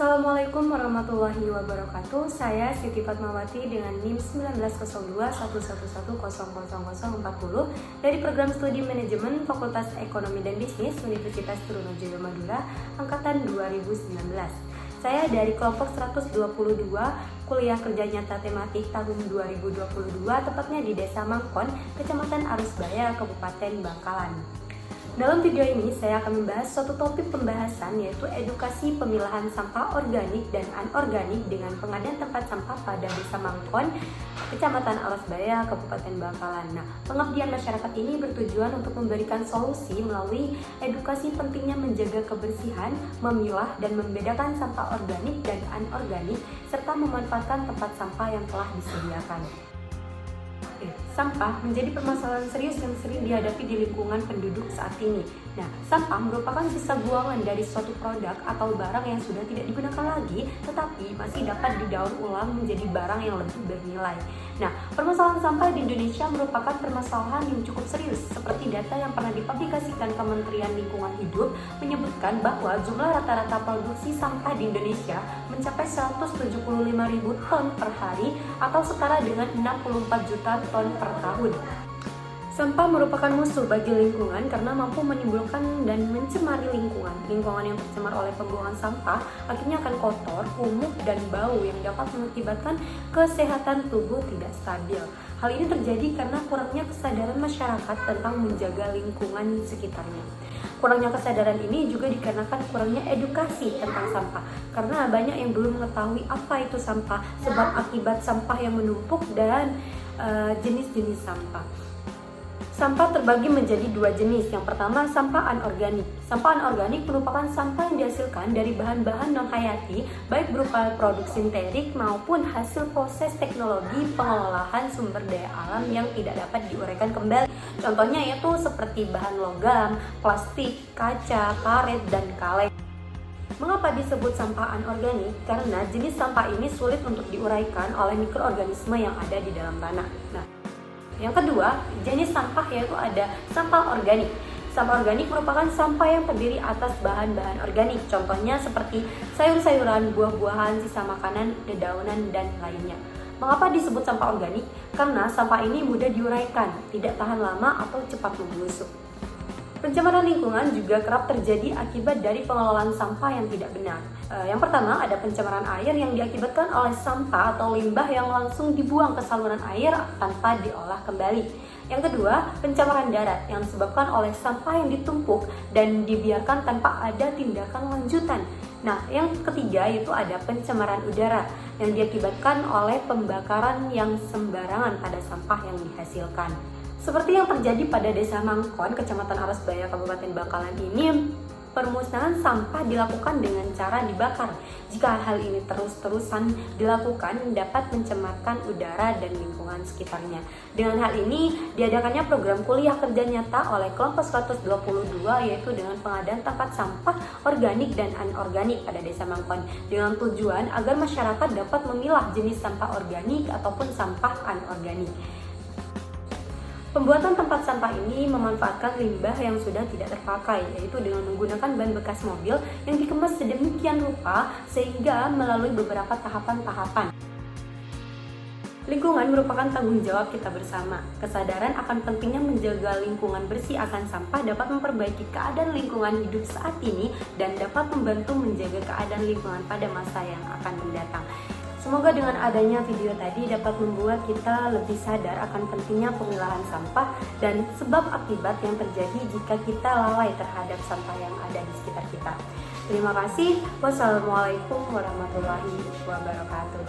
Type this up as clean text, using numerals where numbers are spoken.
Assalamualaikum warahmatullahi wabarakatuh. Saya Siti Fatmawati dengan NIM 190211100040 dari Program Studi Manajemen Fakultas Ekonomi dan Bisnis Universitas Trunojoyo Madura angkatan 2019. Saya dari kelompok 122 kuliah kerja nyata tematik tahun 2022, tepatnya di Desa Mangkon, Kecamatan Arusbaya, Kabupaten Bangkalan. Dalam video ini saya akan membahas suatu topik pembahasan, yaitu edukasi pemilahan sampah organik dan anorganik dengan pengadaan tempat sampah pada Desa Mangkon, Kecamatan Arusbaya, Kabupaten Bangkalan. Nah, pengabdian masyarakat ini bertujuan untuk memberikan solusi melalui edukasi pentingnya menjaga kebersihan, memilah dan membedakan sampah organik dan anorganik, serta memanfaatkan tempat sampah yang telah disediakan. Sampah menjadi permasalahan serius yang sering dihadapi di lingkungan penduduk saat ini. Nah, sampah merupakan sisa buangan dari suatu produk atau barang yang sudah tidak digunakan lagi, tetapi masih dapat didaur ulang menjadi barang yang lebih bernilai. Nah, permasalahan sampah di Indonesia merupakan permasalahan yang cukup serius, seperti data yang pernah dipublikasikan Kementerian Lingkungan Hidup menyebutkan bahwa jumlah rata-rata produksi sampah di Indonesia mencapai 175.000 ton per hari atau setara dengan 64 juta ton per tahun. Sampah merupakan musuh bagi lingkungan karena mampu menimbulkan dan mencemari lingkungan. Lingkungan yang tercemar oleh pembuangan sampah akhirnya akan kotor, kumuh, dan bau yang dapat mengakibatkan kesehatan tubuh tidak stabil. Hal ini terjadi karena kurangnya kesadaran masyarakat tentang menjaga lingkungan sekitarnya. Kurangnya kesadaran ini juga dikarenakan kurangnya edukasi tentang sampah, karena banyak yang belum mengetahui apa itu sampah, sebab akibat sampah yang menumpuk, dan jenis-jenis sampah. Sampah terbagi menjadi dua jenis. Yang pertama, sampah anorganik. Sampah anorganik merupakan sampah yang dihasilkan dari bahan-bahan non-hayati, baik berupa produk sintetik maupun hasil proses teknologi pengolahan sumber daya alam yang tidak dapat diuraikan kembali. Contohnya yaitu seperti bahan logam, plastik, kaca, karet, dan kaleng. Mengapa disebut sampah anorganik? Karena jenis sampah ini sulit untuk diuraikan oleh mikroorganisme yang ada di dalam tanah. Nah, yang kedua, jenis sampah yaitu ada sampah organik. Sampah organik merupakan sampah yang terdiri atas bahan-bahan organik. Contohnya seperti sayur-sayuran, buah-buahan, sisa makanan, dedaunan, dan lainnya. Mengapa disebut sampah organik? Karena sampah ini mudah diuraikan, tidak tahan lama atau cepat membusuk. Pencemaran lingkungan juga kerap terjadi akibat dari pengelolaan sampah yang tidak benar. Yang pertama, ada pencemaran air yang diakibatkan oleh sampah atau limbah yang langsung dibuang ke saluran air tanpa diolah kembali. Yang kedua, pencemaran darat yang disebabkan oleh sampah yang ditumpuk dan dibiarkan tanpa ada tindakan lanjutan. Nah, yang ketiga itu ada pencemaran udara yang diakibatkan oleh pembakaran yang sembarangan pada sampah yang dihasilkan. Seperti yang terjadi pada Desa Mangkon, Kecamatan Arusbaya, Kabupaten Bangkalan ini, permusnahan sampah dilakukan dengan cara dibakar. Jika hal ini terus-terusan dilakukan, dapat mencemarkan udara dan lingkungan sekitarnya. Dengan hal ini, diadakannya program kuliah kerja nyata oleh kelompok 122, yaitu dengan pengadaan tempat sampah organik dan anorganik pada Desa Mangkon, dengan tujuan agar masyarakat dapat memilah jenis sampah organik ataupun sampah anorganik. Pembuatan tempat sampah ini memanfaatkan limbah yang sudah tidak terpakai, yaitu dengan menggunakan ban bekas mobil yang dikemas sedemikian rupa sehingga melalui beberapa tahapan-tahapan. Lingkungan merupakan tanggung jawab kita bersama. Kesadaran akan pentingnya menjaga lingkungan bersih akan sampah dapat memperbaiki keadaan lingkungan hidup saat ini dan dapat membantu menjaga keadaan lingkungan pada masa yang akan mendatang. Semoga dengan adanya video tadi dapat membuat kita lebih sadar akan pentingnya pemilahan sampah dan sebab akibat yang terjadi jika kita lalai terhadap sampah yang ada di sekitar kita. Terima kasih. Wassalamualaikum warahmatullahi wabarakatuh.